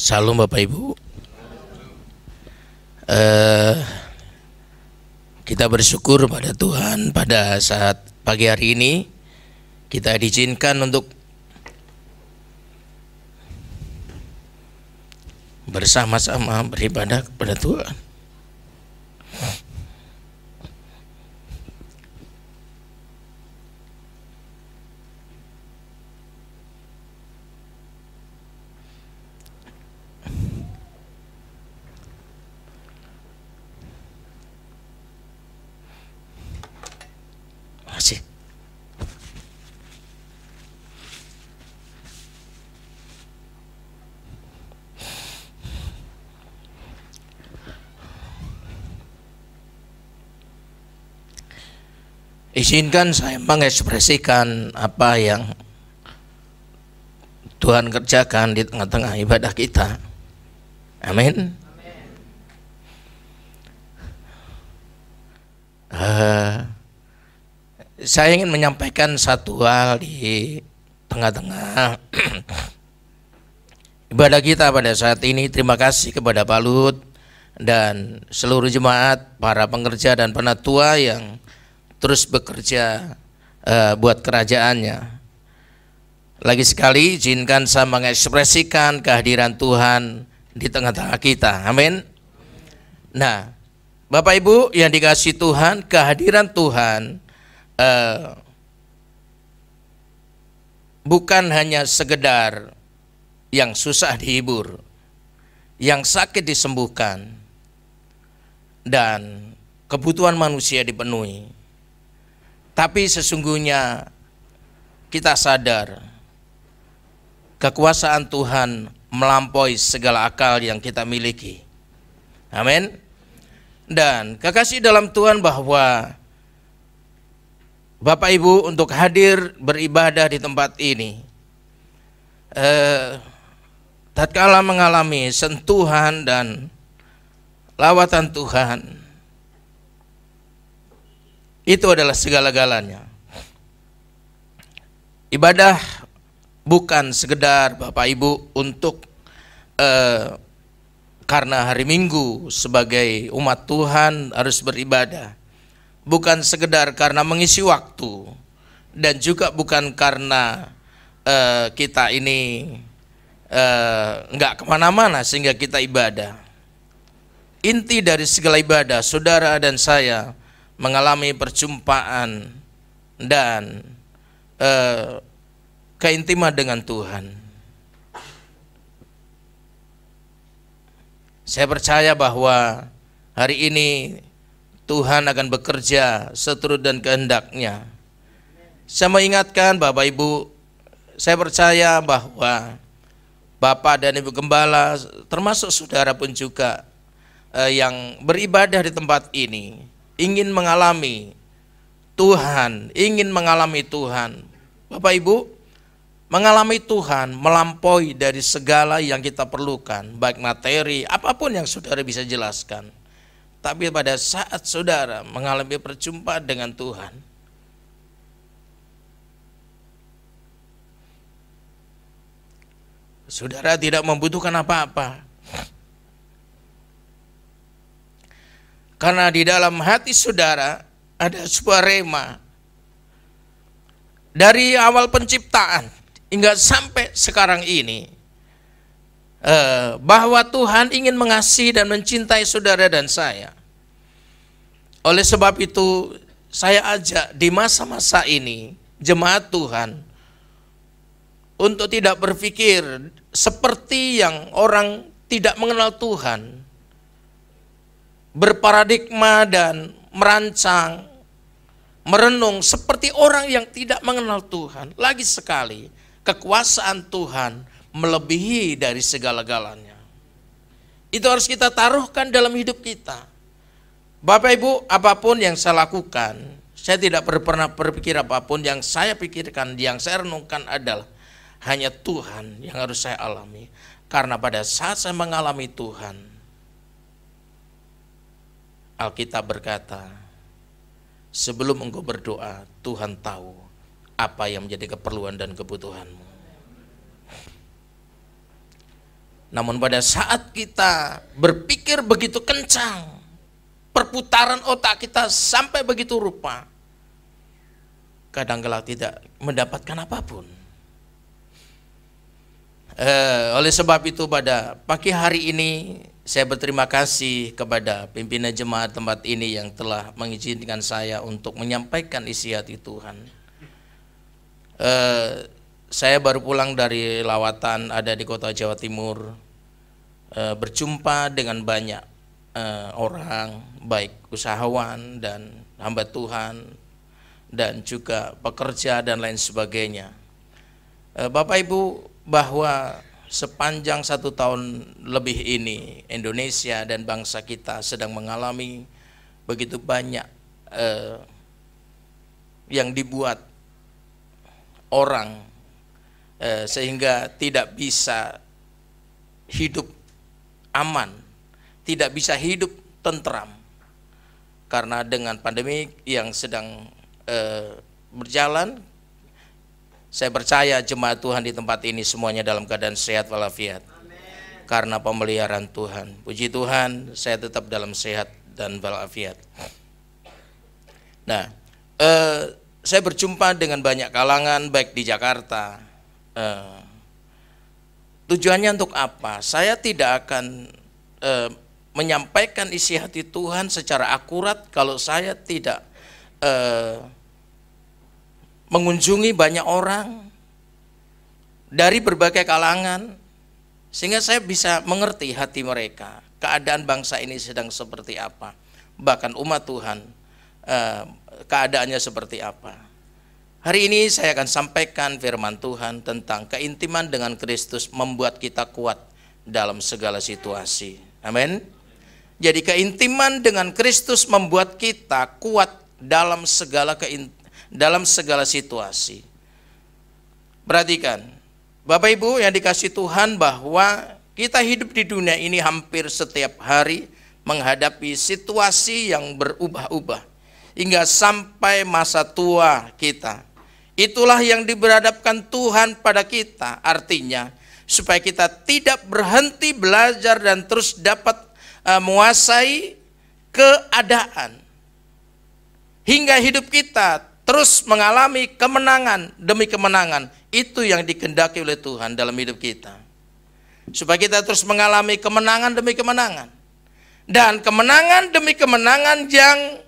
Salam Bapak Ibu. Kita bersyukur pada Tuhan pada saat pagi hari ini kita diizinkan untuk bersama-sama beribadah kepada Tuhan. Masih. Izinkan saya mengekspresikan apa yang Tuhan kerjakan di tengah-tengah ibadah kita. Amin. Saya ingin menyampaikan satu hal di tengah-tengah ibadah kita pada saat ini. Terima kasih kepada Pak Lut dan seluruh jemaat, para pengerja dan penatua yang terus bekerja buat kerajaannya. Lagi sekali izinkan saya mengekspresikan kehadiran Tuhan di tengah-tengah kita. Amin. Nah, Bapak Ibu yang dikasihi Tuhan, kehadiran Tuhan bukan hanya sekedar yang susah dihibur, yang sakit disembuhkan, dan kebutuhan manusia dipenuhi. Tapi sesungguhnya kita sadar kekuasaan Tuhan melampaui segala akal yang kita miliki. Amin. Dan kekasih dalam Tuhan, bahwa Bapak Ibu untuk hadir beribadah di tempat ini, tatkala mengalami sentuhan dan lawatan Tuhan, itu adalah segala-galanya. Ibadah bukan sekedar Bapak Ibu untuk karena hari Minggu sebagai umat Tuhan harus beribadah, bukan sekedar karena mengisi waktu, dan juga bukan karena kita ini enggak kemana-mana sehingga kita ibadah. Inti dari segala ibadah, saudara dan saya mengalami perjumpaan dan keintiman dengan Tuhan. Saya percaya bahwa hari ini Tuhan akan bekerja seturut dan kehendak-Nya. Saya mengingatkan Bapak Ibu, saya percaya bahwa Bapak dan Ibu Gembala termasuk saudara pun juga yang beribadah di tempat ini ingin mengalami Tuhan, ingin mengalami Tuhan. Bapak Ibu, mengalami Tuhan melampaui dari segala yang kita perlukan, baik materi, apapun yang saudara bisa jelaskan. Tapi pada saat saudara mengalami perjumpaan dengan Tuhan, saudara tidak membutuhkan apa-apa. Karena di dalam hati saudara ada sebuah rema. Dari awal penciptaan hingga sampai sekarang ini, bahwa Tuhan ingin mengasihi dan mencintai saudara dan saya. Oleh sebab itu, saya ajak di masa-masa ini jemaat Tuhan untuk tidak berpikir seperti yang orang tidak mengenal Tuhan, berparadigma dan merancang, merenung seperti orang yang tidak mengenal Tuhan. Lagi sekali, kekuasaan Tuhan melebihi dari segala-galanya. Itu harus kita taruhkan dalam hidup kita. Bapak Ibu, apapun yang saya lakukan, saya tidak pernah berpikir apapun. Yang saya pikirkan, yang saya renungkan adalah hanya Tuhan yang harus saya alami. Karena pada saat saya mengalami Tuhan, Alkitab berkata, sebelum engkau berdoa, Tuhan tahu apa yang menjadi keperluan dan kebutuhanmu. Namun pada saat kita berpikir begitu kencang, perputaran otak kita sampai begitu rupa, kadang-kala tidak mendapatkan apapun. Oleh sebab itu pada pagi hari ini saya berterima kasih kepada pimpinan jemaat tempat ini yang telah mengizinkan saya untuk menyampaikan isi hati Tuhan. Saya baru pulang dari lawatan ada di kota Jawa Timur, berjumpa dengan banyak orang, baik usahawan dan hamba Tuhan dan juga pekerja dan lain sebagainya. Bapak Ibu, bahwa sepanjang 1 tahun lebih ini Indonesia dan bangsa kita sedang mengalami begitu banyak yang dibuat orang sehingga tidak bisa hidup aman, tidak bisa hidup tentram karena dengan pandemi yang sedang berjalan. Saya percaya jemaat Tuhan di tempat ini semuanya dalam keadaan sehat walafiat. Amen. Karena pemeliharaan Tuhan. Puji Tuhan, saya tetap dalam sehat dan walafiat. Nah, saya berjumpa dengan banyak kalangan baik di Jakarta. Tujuannya untuk apa? Saya tidak akan menyampaikan isi hati Tuhan secara akurat kalau saya tidak mengunjungi banyak orang dari berbagai kalangan, sehingga saya bisa mengerti hati mereka, keadaan bangsa ini sedang seperti apa, bahkan umat Tuhan keadaannya seperti apa. Hari ini saya akan sampaikan firman Tuhan tentang keintiman dengan Kristus membuat kita kuat dalam segala situasi. Amin. Jadi keintiman dengan Kristus membuat kita kuat dalam segala situasi. Perhatikan, Bapak Ibu yang dikasihi Tuhan, bahwa kita hidup di dunia ini hampir setiap hari menghadapi situasi yang berubah-ubah hingga sampai masa tua kita. Itulah yang diberhadapkan Tuhan pada kita, artinya supaya kita tidak berhenti belajar dan terus dapat menguasai keadaan hingga hidup kita terus mengalami kemenangan demi kemenangan. Itu yang dikehendaki oleh Tuhan dalam hidup kita, supaya kita terus mengalami kemenangan demi kemenangan. Dan kemenangan demi kemenangan yang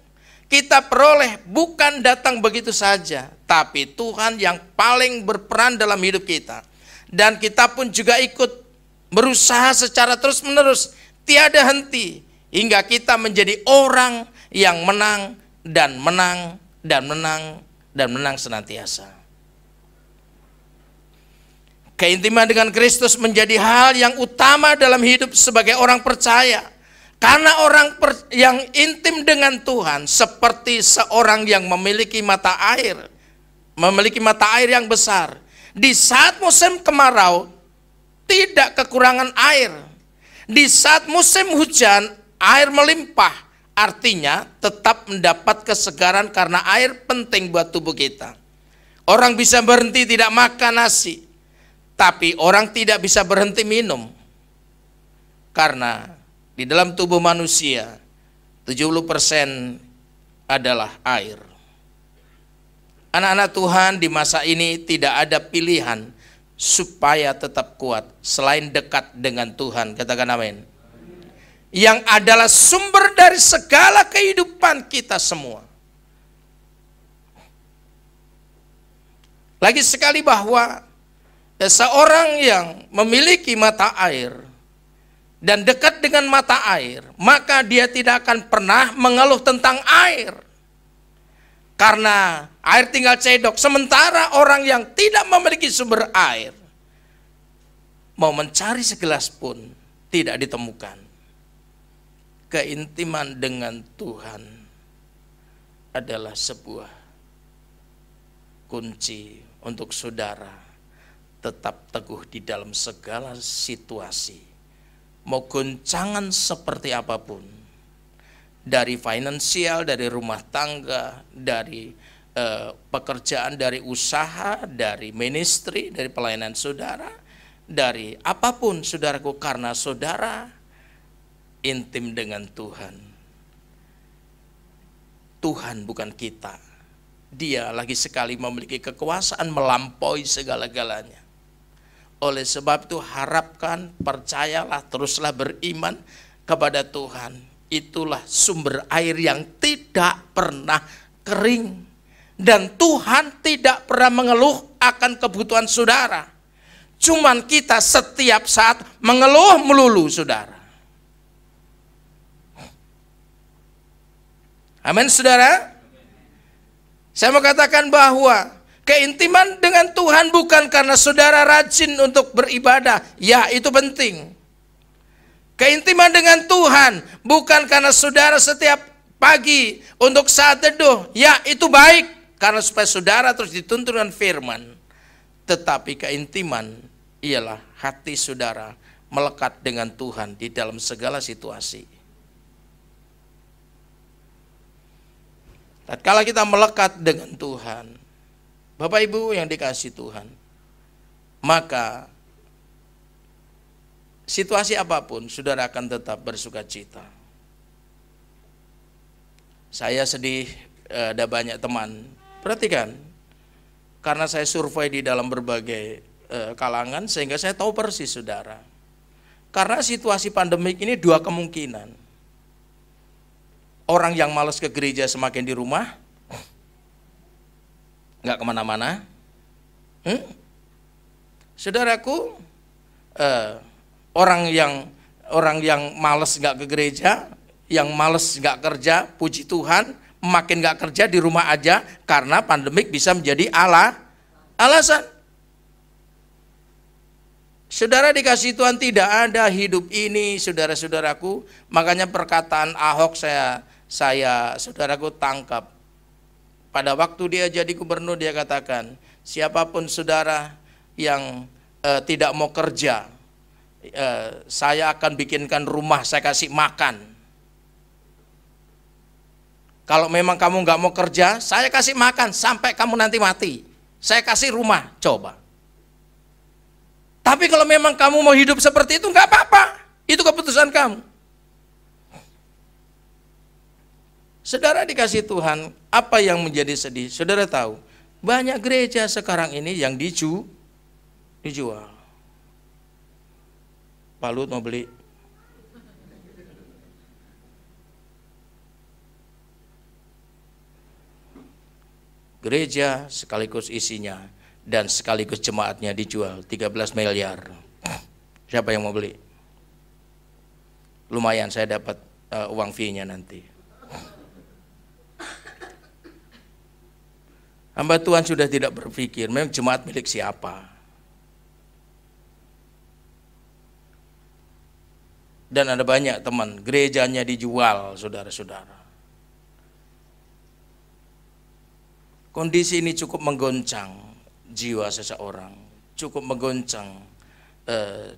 kita peroleh bukan datang begitu saja, tapi Tuhan yang paling berperan dalam hidup kita. Dan kita pun juga ikut berusaha secara terus menerus, tiada henti, hingga kita menjadi orang yang menang dan menang dan menang dan menang senantiasa. Keintiman dengan Kristus menjadi hal yang utama dalam hidup sebagai orang percaya. Karena orang yang intim dengan Tuhan seperti seorang yang memiliki mata air yang besar. Di saat musim kemarau tidak kekurangan air. Di saat musim hujan air melimpah. Artinya tetap mendapat kesegaran karena air penting buat tubuh kita. Orang bisa berhenti tidak makan nasi, tapi orang tidak bisa berhenti minum. Karena di dalam tubuh manusia 70% adalah air. Anak-anak Tuhan di masa ini tidak ada pilihan supaya tetap kuat selain dekat dengan Tuhan. Katakan amin. Yang adalah sumber dari segala kehidupan kita semua. Lagi sekali bahwa seorang yang memiliki mata air dan dekat dengan mata air, maka dia tidak akan pernah mengeluh tentang air. Karena air tinggal cedok. Sementara orang yang tidak memiliki sumber air, mau mencari segelas pun tidak ditemukan. Keintiman dengan Tuhan adalah sebuah kunci untuk saudara tetap teguh di dalam segala situasi. Mau goncangan seperti apapun, dari finansial, dari rumah tangga, dari pekerjaan, dari usaha, dari ministry, dari pelayanan saudara, dari apapun saudaraku, karena saudara intim dengan Tuhan. Tuhan bukan kita. Dia lagi sekali memiliki kekuasaan melampaui segala-galanya. Oleh sebab itu harapkan, percayalah, teruslah beriman kepada Tuhan. Itulah sumber air yang tidak pernah kering. Dan Tuhan tidak pernah mengeluh akan kebutuhan saudara. Cuman kita setiap saat mengeluh melulu, saudara. Amin, saudara. Saya mau katakan bahwa keintiman dengan Tuhan bukan karena saudara rajin untuk beribadah. Ya, itu penting. Keintiman dengan Tuhan bukan karena saudara setiap pagi untuk saat teduh. Ya, itu baik, karena supaya saudara terus dituntun dengan firman. Tetapi keintiman ialah hati saudara melekat dengan Tuhan di dalam segala situasi. Tatkala kita melekat dengan Tuhan, Bapak Ibu yang dikasihi Tuhan, maka situasi apapun saudara akan tetap bersuka cita. Saya sedih, ada banyak teman, perhatikan, karena saya survei di dalam berbagai kalangan sehingga saya tahu persis, saudara. Karena situasi pandemik ini dua kemungkinan. Orang yang malas ke gereja semakin di rumah, nggak kemana-mana. Saudaraku, orang yang malas nggak ke gereja, yang malas nggak kerja, puji Tuhan, makin nggak kerja di rumah aja karena pandemik bisa menjadi alasan. Saudara dikasih Tuhan, tidak ada hidup ini, saudara-saudaraku. Makanya perkataan Ahok saya saudaraku tangkap. Pada waktu dia jadi gubernur, dia katakan, siapapun saudara yang tidak mau kerja, saya akan bikinkan rumah, saya kasih makan. Kalau memang kamu nggak mau kerja, saya kasih makan sampai kamu nanti mati. Saya kasih rumah, coba. Tapi kalau memang kamu mau hidup seperti itu, nggak apa-apa. Itu keputusan kamu. Saudara dikasih Tuhan, apa yang menjadi sedih? Saudara tahu, banyak gereja sekarang ini yang dijual. Pak Lut mau beli? Gereja sekaligus isinya dan sekaligus jemaatnya dijual 13 miliar. Siapa yang mau beli? Lumayan, saya dapat uang fee-nya nanti. Hamba Tuhan sudah tidak berpikir memang jemaat milik siapa. Dan ada banyak teman, gerejanya dijual, saudara-saudara. Kondisi ini cukup menggoncang jiwa seseorang, cukup menggoncang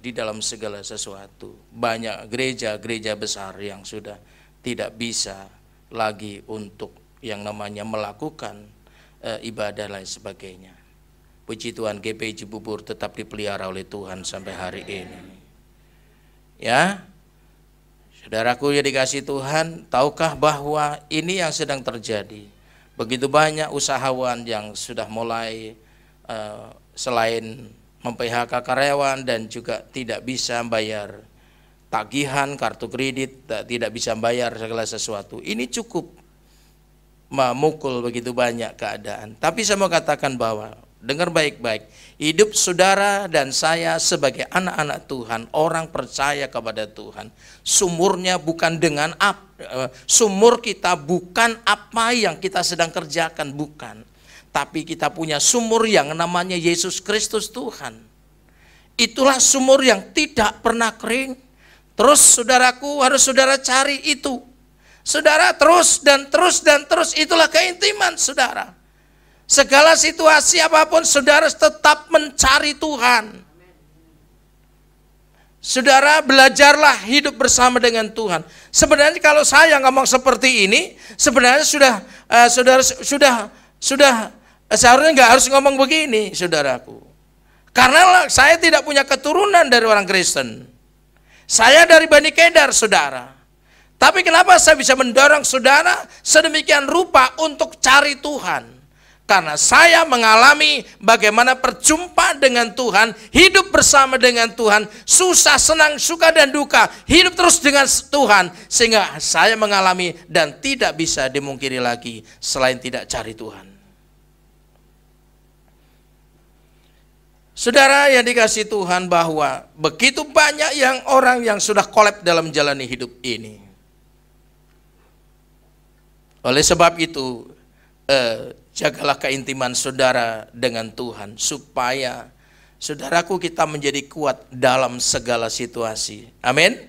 di dalam segala sesuatu. Banyak gereja-gereja besar yang sudah tidak bisa lagi untuk yang namanya melakukan ibadah lain sebagainya. Puji Tuhan, GPI Cibubur tetap dipelihara oleh Tuhan sampai hari ini. Ya, saudaraku yang dikasih Tuhan, tahukah bahwa ini yang sedang terjadi? Begitu banyak usahawan yang sudah mulai selain mem-PHK karyawan dan juga tidak bisa bayar tagihan kartu kredit, tidak bisa bayar segala sesuatu. Ini cukup memukul begitu banyak keadaan. Tapi saya mau katakan bahwa, dengar baik-baik, hidup saudara dan saya sebagai anak-anak Tuhan, orang percaya kepada Tuhan, sumurnya bukan dengan sumur kita bukan apa yang kita sedang kerjakan, bukan. Tapi kita punya sumur yang namanya Yesus Kristus Tuhan. Itulah sumur yang tidak pernah kering. Terus saudaraku, harus saudara cari itu. Saudara terus dan terus dan terus, itulah keintiman saudara. Segala situasi apapun saudara tetap mencari Tuhan. Saudara belajarlah hidup bersama dengan Tuhan. Sebenarnya kalau saya ngomong seperti ini, sebenarnya saudara sudah seharusnya nggak harus ngomong begini, saudaraku. Karena saya tidak punya keturunan dari orang Kristen. Saya dari Bani Kedar, saudara. Tapi kenapa saya bisa mendorong saudara sedemikian rupa untuk cari Tuhan? Karena saya mengalami bagaimana perjumpaan dengan Tuhan, hidup bersama dengan Tuhan, susah, senang, suka dan duka, hidup terus dengan Tuhan. Sehingga saya mengalami dan tidak bisa dimungkiri lagi selain tidak cari Tuhan. Saudara yang dikasihi Tuhan, bahwa begitu banyak orang yang sudah kolab dalam menjalani hidup ini. Oleh sebab itu, jagalah keintiman saudara dengan Tuhan, supaya saudaraku kita menjadi kuat dalam segala situasi. Amin.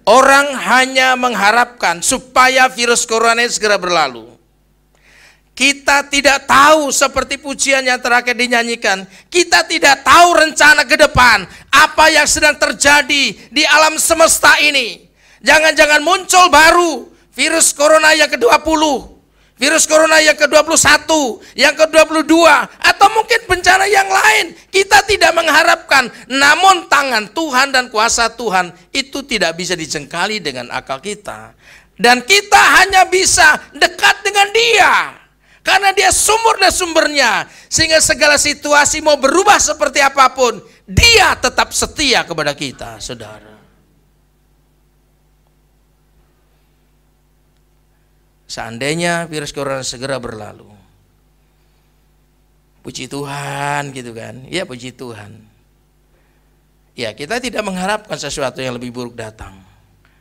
Orang hanya mengharapkan supaya virus corona segera berlalu. Kita tidak tahu, seperti pujian yang terakhir dinyanyikan, kita tidak tahu rencana ke depan, apa yang sedang terjadi di alam semesta ini. Jangan-jangan muncul baru virus corona yang ke-20, virus corona yang ke-21, yang ke-22, atau mungkin bencana yang lain. Kita tidak mengharapkan, namun tangan Tuhan dan kuasa Tuhan itu tidak bisa dijengkali dengan akal kita. Dan kita hanya bisa dekat dengan Dia, karena Dia sumber dan sumbernya. Sehingga segala situasi mau berubah seperti apapun, Dia tetap setia kepada kita, saudara. Seandainya virus corona segera berlalu, puji Tuhan gitu kan. Ya, puji Tuhan. Ya, kita tidak mengharapkan sesuatu yang lebih buruk datang.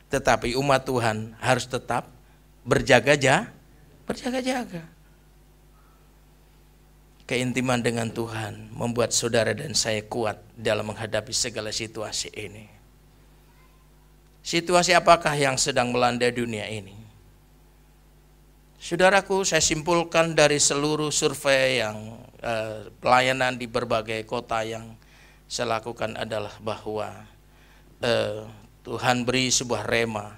Tetapi umat Tuhan harus tetap berjaga-jaga. Keintiman dengan Tuhan membuat saudara dan saya kuat dalam menghadapi segala situasi ini. Situasi apakah yang sedang melanda dunia ini? Saudaraku, saya simpulkan dari seluruh survei yang pelayanan di berbagai kota yang saya lakukan adalah bahwa Tuhan beri sebuah rema.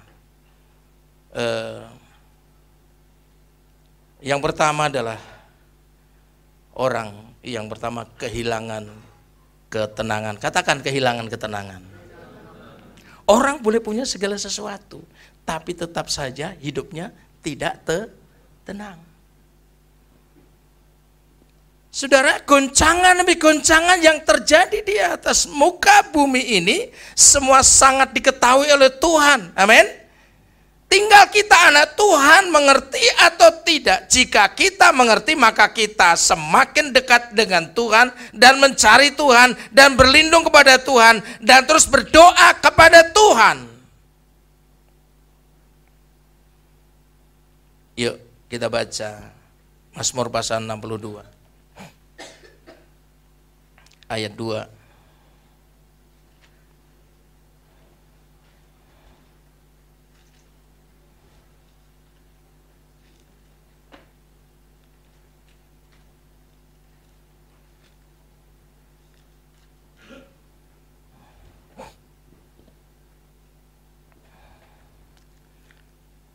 Yang pertama adalah orang yang pertama kehilangan ketenangan. Katakan kehilangan ketenangan. Orang boleh punya segala sesuatu, tapi tetap saja hidupnya tidak tenang. Saudara, goncangan demi goncangan yang terjadi di atas muka bumi ini semua sangat diketahui oleh Tuhan. Amin. Tinggal kita anak Tuhan mengerti atau tidak. Jika kita mengerti, maka kita semakin dekat dengan Tuhan dan mencari Tuhan dan berlindung kepada Tuhan dan terus berdoa kepada Tuhan. Yuk kita baca Mazmur pasal 62 ayat 2.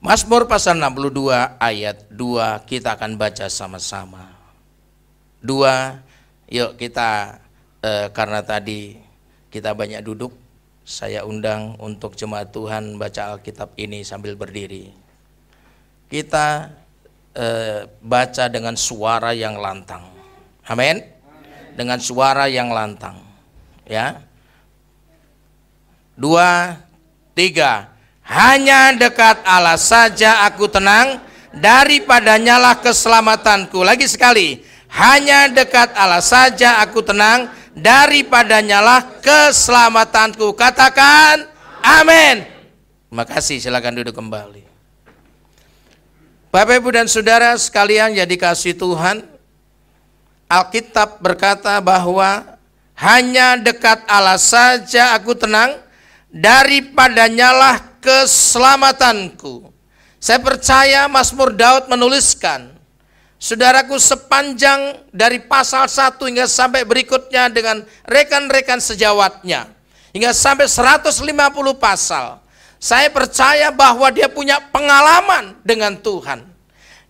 Mazmur pasal 62 ayat 2 kita akan baca sama-sama. 2, yuk kita karena tadi kita banyak duduk, saya undang untuk jemaat Tuhan baca Alkitab ini sambil berdiri. Kita baca dengan suara yang lantang. Amin. Dengan suara yang lantang. Ya. 2, 3. Hanya dekat Allah saja aku tenang, daripadanya lah keselamatanku. Lagi sekali, hanya dekat Allah saja aku tenang, daripadanya lah keselamatanku. Katakan amin. Terima kasih, silakan duduk kembali. Bapak, Ibu dan Saudara sekalian yang dikasihi Tuhan, Alkitab berkata bahwa hanya dekat Allah saja aku tenang, daripadanya lah keselamatanku. Saya percaya Mazmur Daud menuliskan, saudaraku, sepanjang dari pasal 1 hingga sampai berikutnya dengan rekan-rekan sejawatnya, hingga sampai 150 pasal. Saya percaya bahwa dia punya pengalaman dengan Tuhan.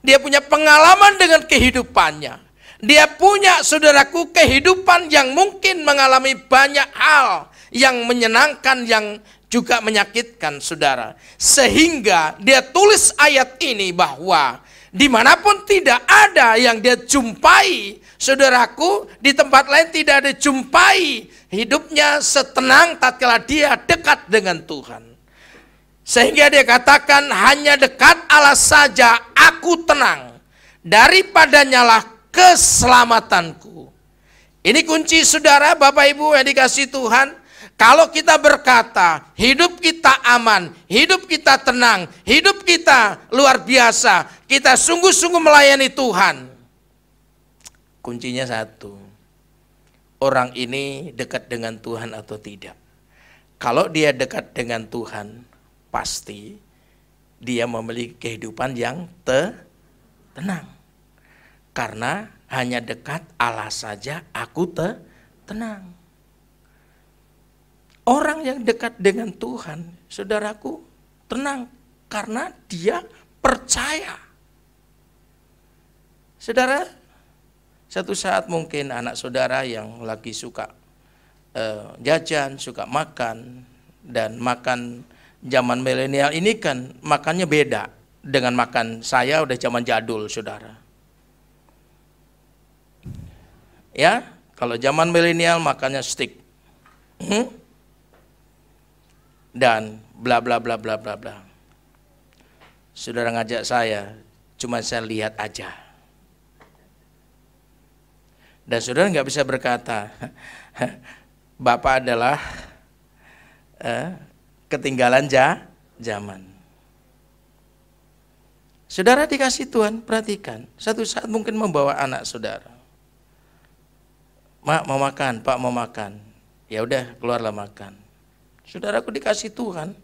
Dia punya pengalaman dengan kehidupannya. Dia punya, saudaraku, kehidupan yang mungkin mengalami banyak hal yang menyenangkan, yang juga menyakitkan, saudara. Sehingga dia tulis ayat ini bahwa dimanapun tidak ada yang dia jumpai, saudaraku, di tempat lain tidak ada jumpai hidupnya setenang tatkala dia dekat dengan Tuhan. Sehingga dia katakan, hanya dekat Allah saja aku tenang, daripadanya lah keselamatanku. Ini kunci, saudara, Bapak Ibu yang dikasihi Tuhan. Kalau kita berkata hidup kita aman, hidup kita tenang, hidup kita luar biasa, kita sungguh-sungguh melayani Tuhan, kuncinya satu, orang ini dekat dengan Tuhan atau tidak. Kalau dia dekat dengan Tuhan, pasti dia memiliki kehidupan yang tenang. Karena hanya dekat Allah saja aku tenang. Orang yang dekat dengan Tuhan, saudaraku, tenang karena dia percaya. Saudara, satu saat mungkin anak saudara yang lagi suka jajan, suka makan, dan makan zaman milenial ini kan makannya beda dengan makan saya udah zaman jadul, saudara. Ya, kalau zaman milenial makannya steak, dan bla bla bla bla bla bla. Saudara ngajak saya, cuma saya lihat aja. Dan saudara nggak bisa berkata, Bapak adalah ketinggalan zaman. Saudara dikasih Tuhan, perhatikan, satu saat mungkin membawa anak saudara. Mak mau makan, Pak mau makan. Ya udah, keluarlah makan. Saudaraku dikasih Tuhan,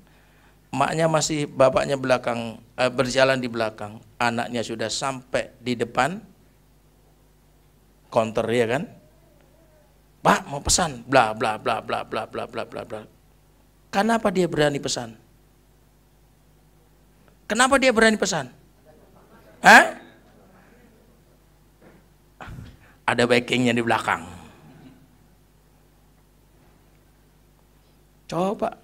maknya masih, bapaknya belakang, berjalan di belakang, anaknya sudah sampai di depan counter, ya kan? Pak mau pesan, bla bla bla bla bla bla bla bla bla. Kenapa dia berani pesan? Kenapa dia berani pesan? Hah? Ada backingnya di belakang. Coba,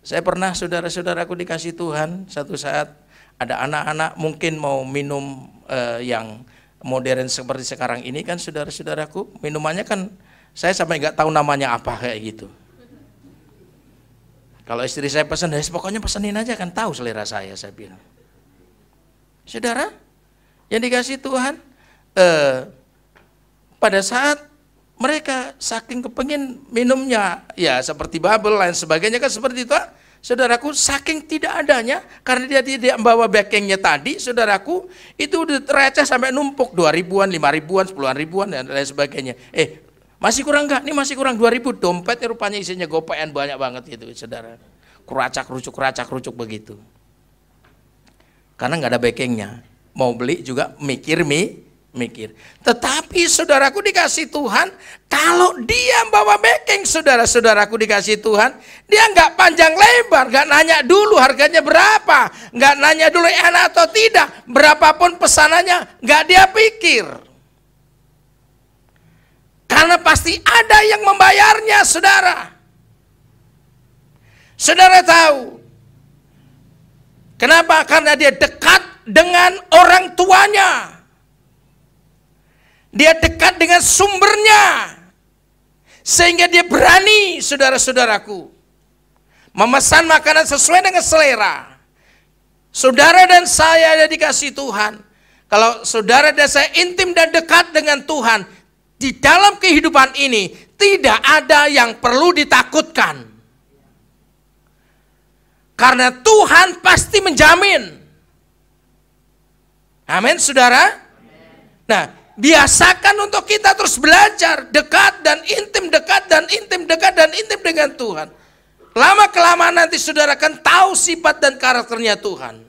saya pernah, saudara-saudaraku dikasih Tuhan, satu saat ada anak-anak mungkin mau minum yang modern seperti sekarang ini kan, saudara-saudaraku, minumannya kan saya sampai nggak tahu namanya apa kayak gitu. Kalau istri saya pesan, pokoknya pesenin aja kan, tahu selera saya bilang. Saudara, yang dikasih Tuhan, pada saat mereka saking kepengin minumnya, ya seperti bubble lain sebagainya kan seperti itu, saudaraku, saking tidak adanya, karena dia tidak membawa backingnya tadi, saudaraku, itu udah receh sampai numpuk 2.000-an, 5.000-an, 10.000-an ribuan dan lain sebagainya. Masih kurang enggak? Ini masih kurang 2.000, dompetnya rupanya isinya gopean banyak banget gitu, saudara. Kuracak rucuk begitu. Karena nggak ada backingnya, mau beli juga mikir. Tetapi saudaraku dikasih Tuhan, kalau dia bawa backing, saudara-saudaraku dikasih Tuhan, dia nggak panjang lebar, nggak nanya dulu harganya berapa, nggak nanya dulu enak atau tidak, berapapun pesanannya nggak dia pikir, karena pasti ada yang membayarnya, saudara. Saudara tahu kenapa? Karena dia dekat dengan orang tuanya. Dia dekat dengan sumbernya, sehingga dia berani, saudara-saudaraku, memesan makanan sesuai dengan selera. Saudara dan saya yang dikasih Tuhan, kalau saudara dan saya intim dan dekat dengan Tuhan, di dalam kehidupan ini tidak ada yang perlu ditakutkan, karena Tuhan pasti menjamin. Amin, saudara. Nah, biasakan untuk kita terus belajar dekat dan intim, dekat dan intim, dekat dan intim dengan Tuhan. Lama-kelamaan nanti saudara akan tahu sifat dan karakternya Tuhan.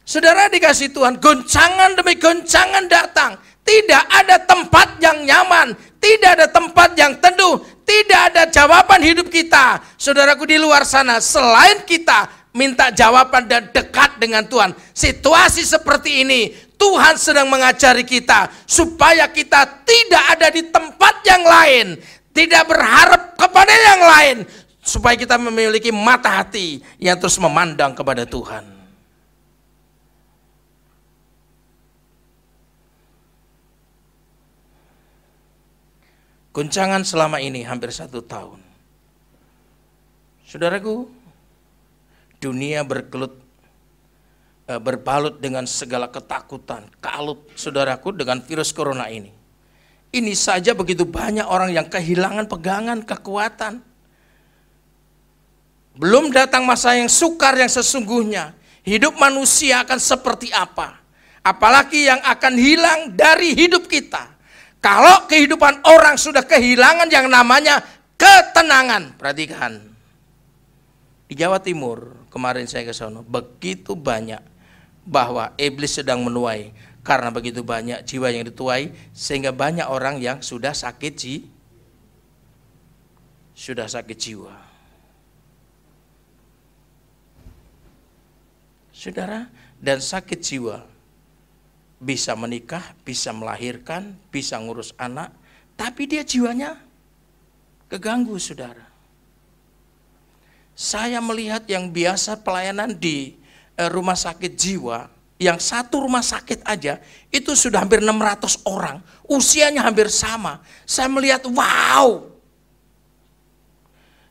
Saudara dikasih Tuhan, goncangan demi goncangan datang. Tidak ada tempat yang nyaman, tidak ada tempat yang teduh, tidak ada jawaban hidup kita, saudaraku, di luar sana, selain kita minta jawaban dan dekat dengan Tuhan. Situasi seperti ini Tuhan sedang mengajari kita supaya kita tidak ada di tempat yang lain, tidak berharap kepada yang lain, supaya kita memiliki mata hati yang terus memandang kepada Tuhan. Guncangan selama ini hampir 1 tahun. Saudaraku, dunia berbalut dengan segala ketakutan, kalut saudaraku dengan virus corona ini. Ini saja begitu banyak orang yang kehilangan pegangan kekuatan. Belum datang masa yang sukar yang sesungguhnya. Hidup manusia akan seperti apa? Apalagi yang akan hilang dari hidup kita. Kalau kehidupan orang sudah kehilangan yang namanya ketenangan. Perhatikan. Di Jawa Timur, kemarin saya ke sana, begitu banyak bahwa iblis sedang menuai. Karena begitu banyak jiwa yang dituai, sehingga banyak orang yang sudah sakit jiwa. Saudara, dan sakit jiwa bisa menikah, bisa melahirkan, bisa ngurus anak, tapi dia jiwanya keganggu, saudara. Saya melihat yang biasa pelayanan di rumah sakit jiwa, yang satu rumah sakit aja itu sudah hampir 600 orang, usianya hampir sama. Saya melihat, wow,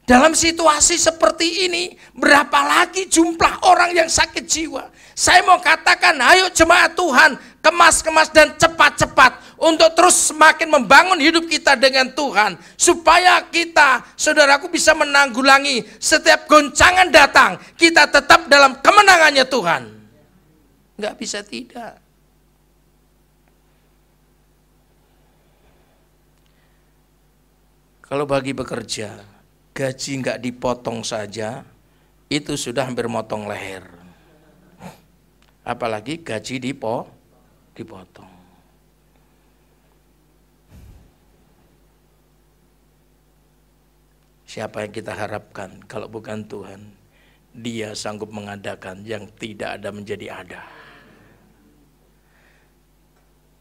dalam situasi seperti ini berapa lagi jumlah orang yang sakit jiwa. Saya mau katakan, ayo jemaat Tuhan, kemas-kemas dan cepat-cepat untuk terus semakin membangun hidup kita dengan Tuhan, supaya kita, saudaraku, bisa menanggulangi setiap goncangan datang, kita tetap dalam kemenangannya Tuhan. Nggak bisa tidak. Kalau bagi bekerja, gaji nggak dipotong saja, itu sudah hampir motong leher. Apalagi gaji dipotong. Siapa yang kita harapkan kalau bukan Tuhan? Dia sanggup mengadakan yang tidak ada menjadi ada.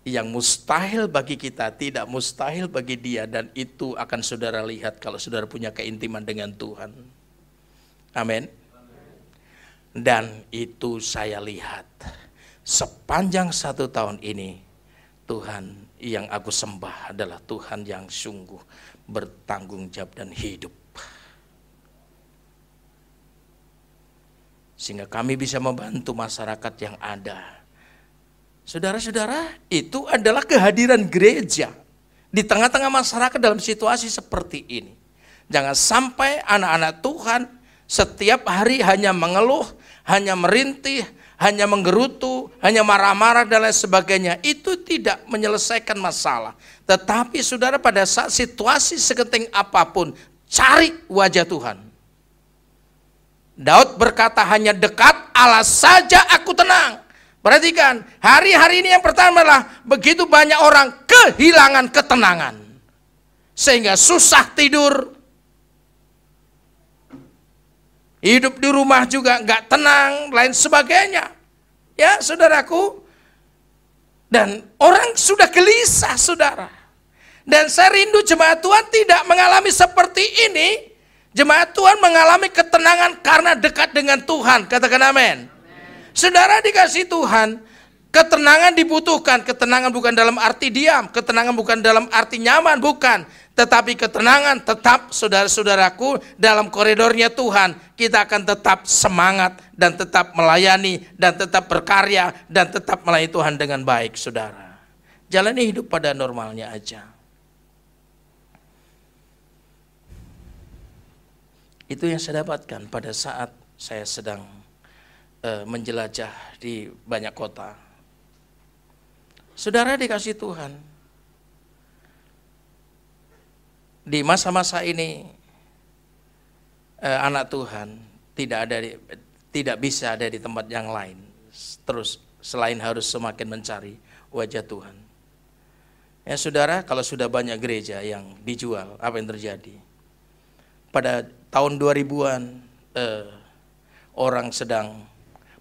Yang mustahil bagi kita tidak mustahil bagi Dia, dan itu akan saudara lihat kalau saudara punya keintiman dengan Tuhan. Amin. Dan itu saya lihat sepanjang 1 tahun ini, Tuhan yang aku sembah adalah Tuhan yang sungguh bertanggung jawab dan hidup. Sehingga kami bisa membantu masyarakat yang ada. Saudara-saudara, itu adalah kehadiran gereja di tengah-tengah masyarakat dalam situasi seperti ini. Jangan sampai anak-anak Tuhan setiap hari hanya mengeluh, hanya merintih, hanya menggerutu, hanya marah-marah dan lain sebagainya. Itu tidak menyelesaikan masalah. Tetapi saudara, pada saat situasi segenting apapun, cari wajah Tuhan. Daud berkata, hanya dekat Allah saja aku tenang. Perhatikan, hari-hari ini yang pertama adalah begitu banyak orang kehilangan ketenangan. Sehingga susah tidur. Hidup di rumah juga nggak tenang, lain sebagainya. Ya, saudaraku. Dan orang sudah gelisah, saudara. Dan saya rindu jemaat Tuhan tidak mengalami seperti ini. Jemaat Tuhan mengalami ketenangan karena dekat dengan Tuhan. Katakan amin. Saudara dikasih Tuhan, ketenangan dibutuhkan. Ketenangan bukan dalam arti diam, ketenangan bukan dalam arti nyaman, bukan. Tetapi ketenangan tetap, saudara-saudaraku, dalam koridornya Tuhan, kita akan tetap semangat dan tetap melayani dan tetap berkarya dan tetap melayani Tuhan dengan baik, saudara. Jalani hidup pada normalnya aja. Itu yang saya dapatkan pada saat saya sedang menjelajah di banyak kota. Saudara dikasih Tuhan, di masa-masa ini anak Tuhan tidak bisa ada di tempat yang lain, terus selain harus semakin mencari wajah Tuhan. Ya saudara, kalau sudah banyak gereja yang dijual, apa yang terjadi? Pada tahun 2000-an orang sedang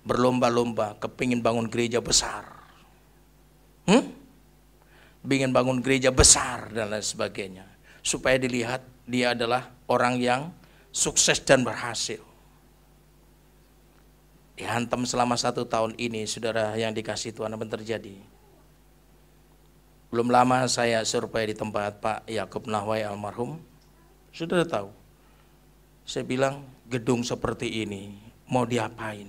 berlomba-lomba kepingin bangun gereja besar. Ingin bangun gereja besar dan lain sebagainya, supaya dilihat dia adalah orang yang sukses dan berhasil. Dihantam selama 1 tahun ini, saudara yang dikasih Tuhan, apa yang terjadi? Belum lama saya survei di tempat Pak Yakub Nahwai almarhum. Saudara tahu, saya bilang gedung seperti ini mau diapain?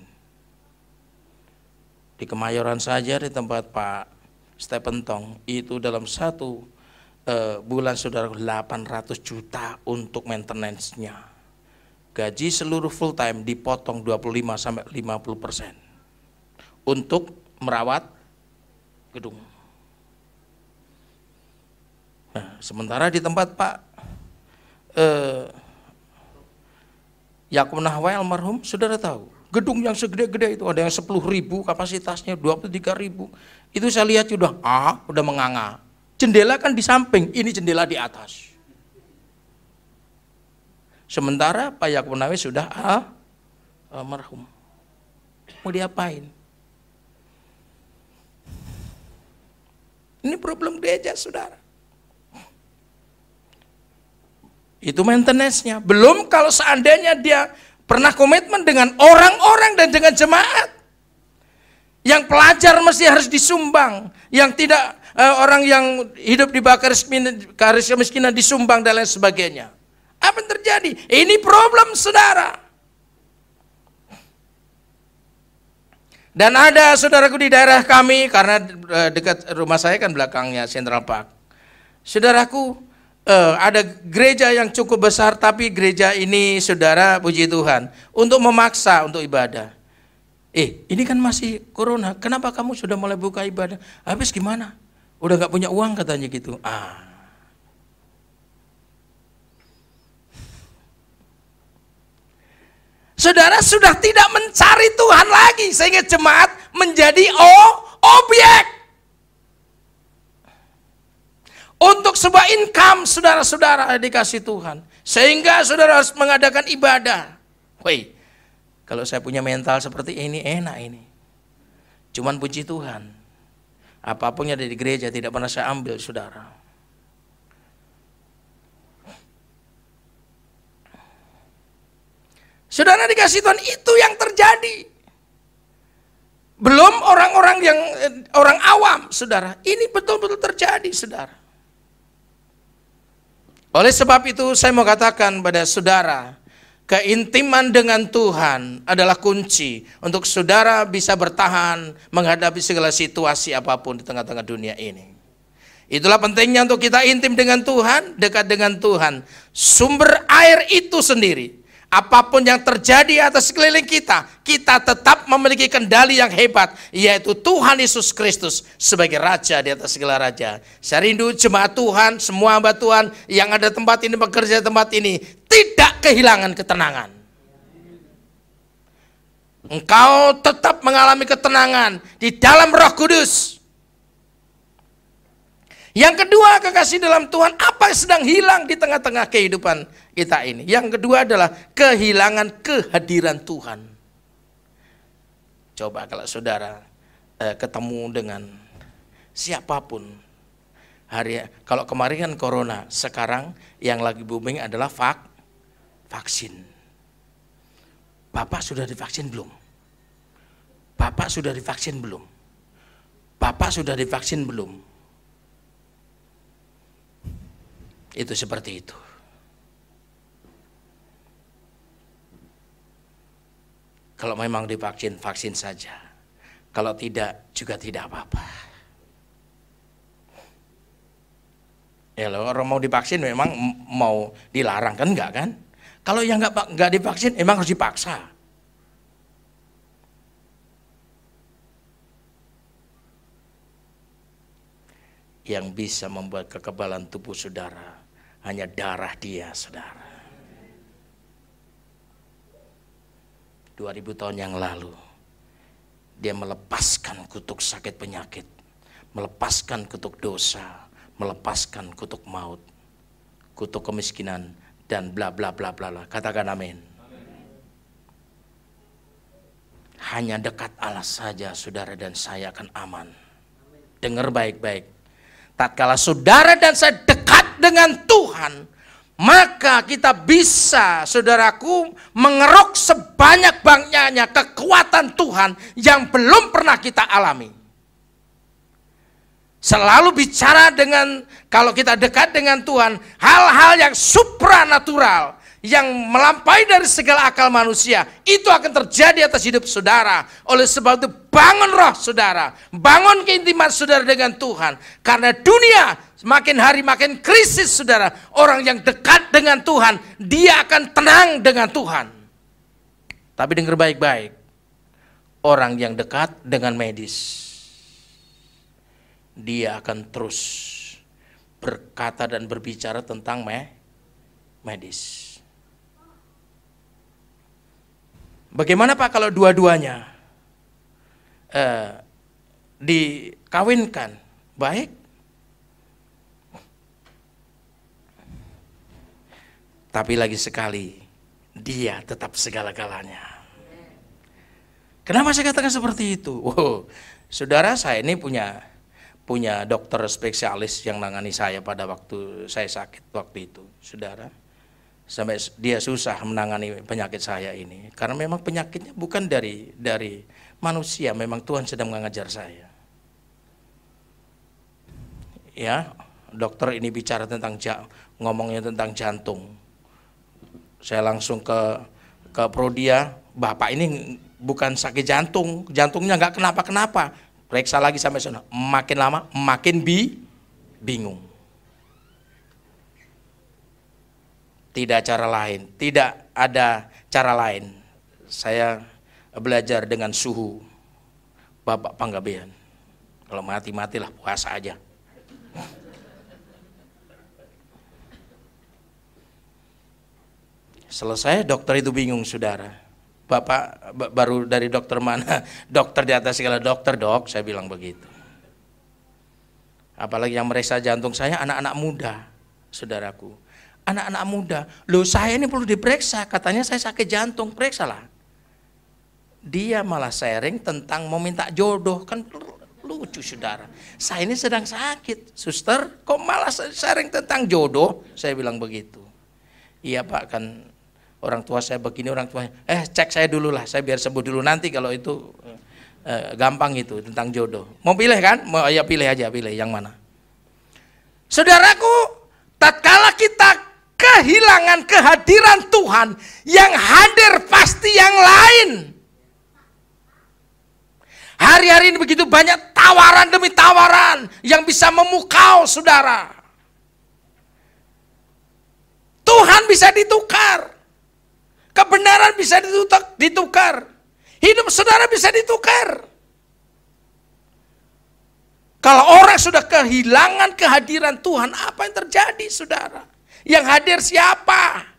Di Kemayoran saja di tempat Pak Stephen Tong itu dalam 1 bulan saudara 800 juta untuk maintenance-nya. Gaji seluruh full time dipotong 25-50% untuk merawat gedung. Nah, sementara di tempat Pak Yakub Nahwai almarhum, saudara tahu, gedung yang segede-gede itu ada yang 10.000 kapasitasnya, 23.000. Itu saya lihat udah menganga. Jendela kan di samping, ini jendela di atas. Sementara Pak Yakub Nahwai sudah almarhum. Mau diapain? Ini problem gereja, saudara. Itu maintenance-nya. Belum kalau seandainya dia pernah komitmen dengan orang-orang dan dengan jemaat. Yang pelajar mesti harus disumbang. Yang tidak, orang yang hidup di bawah garis kemiskinan disumbang dan lain sebagainya. Apa yang terjadi? Ini problem, saudara. Dan ada saudaraku di daerah kami, karena dekat rumah saya kan belakangnya Central Park. Saudaraku, ada gereja yang cukup besar, tapi gereja ini, saudara, puji Tuhan, untuk memaksa untuk ibadah. Ini kan masih corona, kenapa kamu sudah mulai buka ibadah? Habis gimana? Udah gak punya uang katanya gitu. Saudara sudah tidak mencari Tuhan lagi, sehingga jemaat menjadi objek untuk sebuah income, saudara-saudara dikasih Tuhan. Sehingga saudara harus mengadakan ibadah. Kalau saya punya mental seperti ini, enak ini. Cuman puji Tuhan, apapun yang ada di gereja tidak pernah saya ambil, saudara. Saudara dikasih Tuhan, itu yang terjadi. Belum orang-orang yang orang awam, saudara. Ini betul-betul terjadi, saudara. Oleh sebab itu saya mau katakan pada saudara, keintiman dengan Tuhan adalah kunci untuk saudara bisa bertahan menghadapi segala situasi apapun di tengah-tengah dunia ini. Itulah pentingnya untuk kita intim dengan Tuhan, dekat dengan Tuhan. Sumber air itu sendiri, apapun yang terjadi atas sekeliling kita, kita tetap memiliki kendali yang hebat, yaitu Tuhan Yesus Kristus sebagai Raja di atas segala raja. Saya rindu jemaat Tuhan, semua hamba Tuhan yang ada tempat ini, bekerja di tempat ini, tidak kehilangan ketenangan. Engkau tetap mengalami ketenangan di dalam Roh Kudus. Yang kedua, kekasih dalam Tuhan, apa yang sedang hilang di tengah-tengah kehidupan kita ini? Yang kedua adalah kehilangan kehadiran Tuhan. Coba kalau saudara ketemu dengan siapapun, kalau kemarin kan corona, sekarang yang lagi booming adalah vaksin. Bapak sudah divaksin belum? Bapak sudah divaksin belum? Bapak sudah divaksin belum? Itu seperti itu. Kalau memang divaksin, vaksin saja. Kalau tidak, juga tidak apa-apa. Ya, kalau orang mau divaksin memang mau dilarang kan, enggak kan? Kalau yang enggak divaksin emang harus dipaksa. Yang bisa membuat kekebalan tubuh saudara hanya darah dia, saudara. 2000 tahun yang lalu, dia melepaskan kutuk sakit penyakit, melepaskan kutuk dosa, melepaskan kutuk maut, kutuk kemiskinan, dan bla bla bla bla bla. Katakan amin. Hanya dekat Allah saja saudara dan saya akan aman Dengar baik-baik. Tatkala saudara dan saya dekat dengan Tuhan, maka kita bisa, saudaraku, mengeruk sebanyak-banyaknya kekuatan Tuhan yang belum pernah kita alami. Selalu bicara dengan, kalau kita dekat dengan Tuhan, hal-hal yang supranatural, yang melampaui dari segala akal manusia, itu akan terjadi atas hidup saudara. Oleh sebab itu bangun roh saudara, bangun keintiman saudara dengan Tuhan. Karena dunia semakin hari makin krisis saudara. Orang yang dekat dengan Tuhan, dia akan tenang dengan Tuhan. Tapi dengar baik-baik, orang yang dekat dengan medis, dia akan terus berkata dan berbicara tentang medis. Bagaimana Pak kalau dua-duanya dikawinkan? Baik. Tapi lagi sekali, dia tetap segala-galanya. Kenapa saya katakan seperti itu? Oh, saudara, saya ini punya dokter spesialis yang nangani saya pada waktu saya sakit waktu itu, saudara. Sampai dia susah menangani penyakit saya ini, karena memang penyakitnya bukan dari manusia, memang Tuhan sedang mengajar saya. Ya, dokter ini bicara tentang ngomongnya tentang jantung. Saya langsung ke Prodia, Bapak ini bukan sakit jantung, jantungnya nggak kenapa-kenapa. Periksa lagi sampai sana, makin lama makin bingung. Tidak cara lain, tidak ada cara lain. Saya belajar dengan suhu Bapak Panggabean. Kalau mati-matilah, puasa aja. Selesai, dokter itu bingung, saudara. Bapak baru dari dokter mana? Dokter di atas segala dokter, dok, saya bilang begitu. Apalagi yang meriksa jantung saya anak-anak muda, saudaraku. Anak-anak muda, loh saya ini perlu diperiksa, katanya saya sakit jantung, periksalah. Dia malah sharing tentang mau minta jodoh, kan lucu saudara. Saya ini sedang sakit, suster, kok malah sharing tentang jodoh? Saya bilang begitu. Iya Pak, kan orang tua saya begini, orang tuanya, cek saya dulu lah, saya biar sembuh dulu, nanti kalau itu gampang itu tentang jodoh. Mau pilih kan? Mau ya pilih aja, pilih yang mana. Saudaraku, tatkala kita kehilangan kehadiran Tuhan, yang hadir pasti yang lain. Hari-hari ini begitu banyak tawaran demi tawaran yang bisa memukau saudara. Tuhan bisa ditukar, kebenaran bisa ditukar, hidup saudara bisa ditukar. Kalau orang sudah kehilangan kehadiran Tuhan, apa yang terjadi saudara? Yang hadir siapa?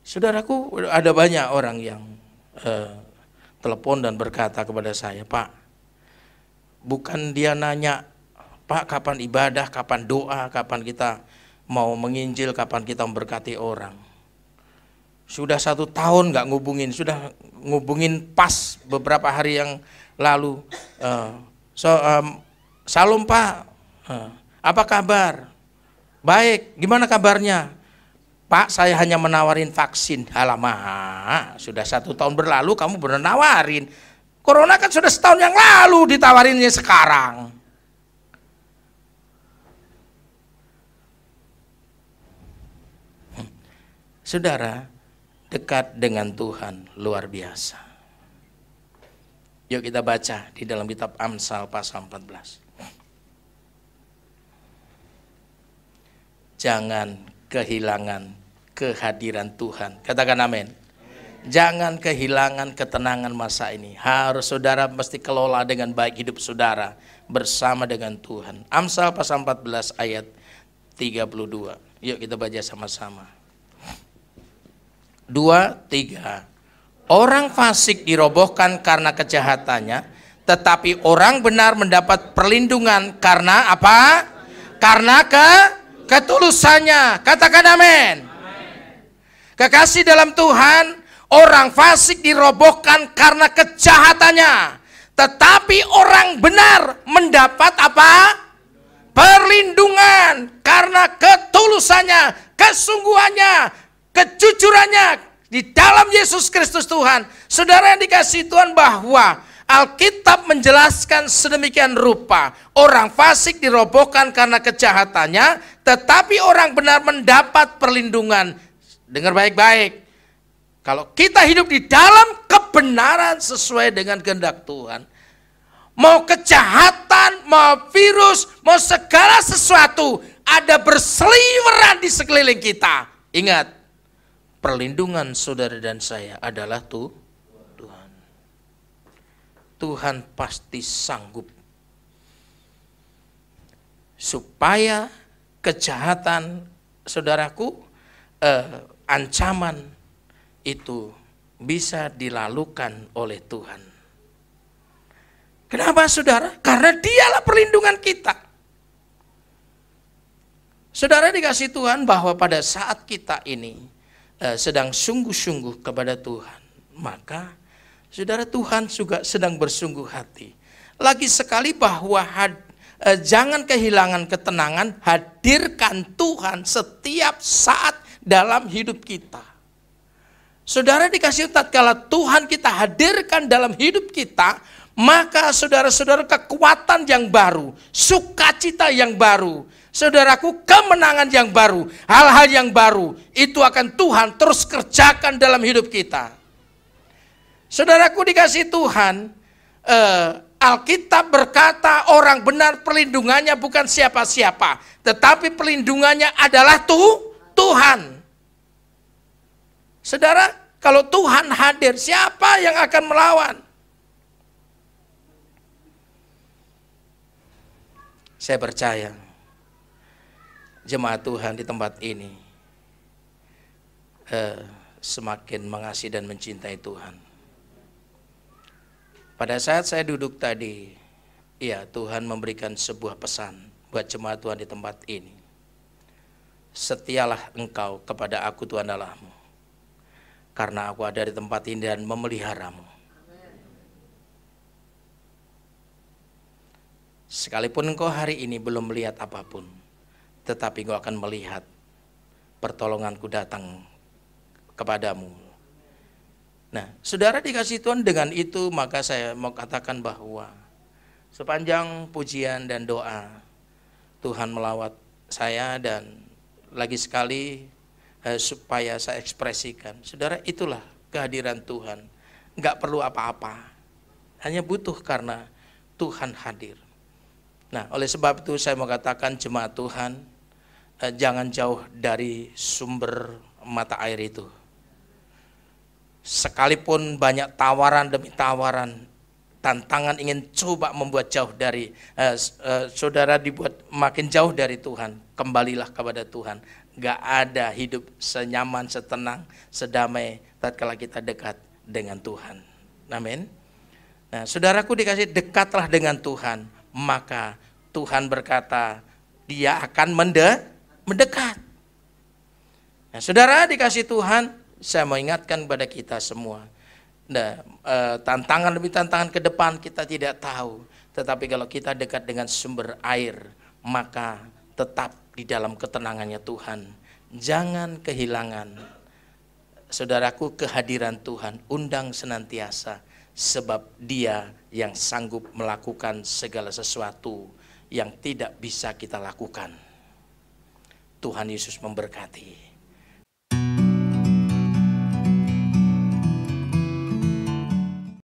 Saudaraku, ada banyak orang yang telepon dan berkata kepada saya, Pak, bukan dia nanya, Pak kapan ibadah, kapan doa, kapan kita mau menginjil, kapan kita memberkati orang. Sudah 1 tahun nggak ngubungin, sudah ngubungin pas beberapa hari yang lalu. Salam Pak, apa kabar? Baik, gimana kabarnya? Pak, saya hanya menawarin vaksin. Alamak, sudah 1 tahun berlalu kamu benar nawarin. Corona kan sudah 1 tahun yang lalu, ditawarinnya sekarang. Saudara, dekat dengan Tuhan luar biasa. Yuk kita baca di dalam kitab Amsal pasal 14. Jangan kehilangan kehadiran Tuhan. Katakan amin. Jangan kehilangan ketenangan masa ini. Harus saudara mesti kelola dengan baik hidup saudara bersama dengan Tuhan. Amsal pasal 14 ayat 32. Yuk kita baca sama-sama. 2, 3. Orang fasik dirobohkan karena kejahatannya, tetapi orang benar mendapat perlindungan karena apa? Karena ketulusannya. Katakan amin. Kekasih dalam Tuhan, Orang fasik dirobohkan karena kejahatannya, tetapi orang benar mendapat apa? Perlindungan karena ketulusannya, kesungguhannya, kejujurannya di dalam Yesus Kristus Tuhan. Saudara yang dikasihi Tuhan, bahwa Alkitab menjelaskan sedemikian rupa. Orang fasik dirobohkan karena kejahatannya, tetapi orang benar mendapat perlindungan. Dengar baik-baik. Kalau kita hidup di dalam kebenaran sesuai dengan kehendak Tuhan, mau kejahatan, mau virus, mau segala sesuatu ada berseliweran di sekeliling kita. Ingat, perlindungan saudara dan saya adalah Tuhan. Tuhan pasti sanggup supaya kejahatan, saudaraku, ancaman itu bisa dilalukan oleh Tuhan. Kenapa saudara? Karena dialah perlindungan kita. Saudara dikasih Tuhan, bahwa pada saat kita ini sedang sungguh-sungguh kepada Tuhan, maka saudara, Tuhan juga sedang bersungguh hati. Lagi sekali bahwa jangan kehilangan ketenangan, hadirkan Tuhan setiap saat dalam hidup kita. Saudara dikasih, tatkala Tuhan kita hadirkan dalam hidup kita, maka saudara-saudara, kekuatan yang baru, sukacita yang baru, saudaraku, kemenangan yang baru, hal-hal yang baru, itu akan Tuhan terus kerjakan dalam hidup kita. Saudaraku dikasih Tuhan, Alkitab berkata orang benar perlindungannya bukan siapa-siapa, tetapi perlindungannya adalah Tuhan. Saudara, kalau Tuhan hadir, siapa yang akan melawan? Saya percaya jemaat Tuhan di tempat ini semakin mengasihi dan mencintai Tuhan. Pada saat saya duduk tadi, ya, Tuhan memberikan sebuah pesan buat jemaat Tuhan di tempat ini. Setialah engkau kepada aku Tuhan Allahmu, karena aku ada di tempat ini dan memeliharamu. Sekalipun engkau hari ini belum melihat apapun, tetapi engkau akan melihat pertolonganku datang kepadamu. Nah, saudara dikasih Tuhan, dengan itu maka saya mau katakan bahwa sepanjang pujian dan doa, Tuhan melawat saya, dan lagi sekali supaya saya ekspresikan. Saudara, itulah kehadiran Tuhan. Enggak perlu apa-apa, hanya butuh karena Tuhan hadir. Nah, oleh sebab itu saya mau katakan jemaat Tuhan, jangan jauh dari sumber mata air itu. Sekalipun banyak tawaran demi tawaran, tantangan ingin coba membuat jauh dari saudara, dibuat makin jauh dari Tuhan, kembalilah kepada Tuhan. Gak ada hidup senyaman, setenang, sedamai tatkala kita dekat dengan Tuhan. Amin. Nah, saudaraku dikasih, dekatlah dengan Tuhan, maka Tuhan berkata Dia akan mendekat. Nah, saudara dikasih Tuhan, saya mau ingatkan kepada kita semua. Nah, tantangan demi tantangan ke depan kita tidak tahu, tetapi kalau kita dekat dengan sumber air, maka tetap di dalam ketenangannya Tuhan. Jangan kehilangan, saudaraku, kehadiran Tuhan. Undang senantiasa, sebab Dia yang sanggup melakukan segala sesuatu yang tidak bisa kita lakukan. Tuhan Yesus memberkati.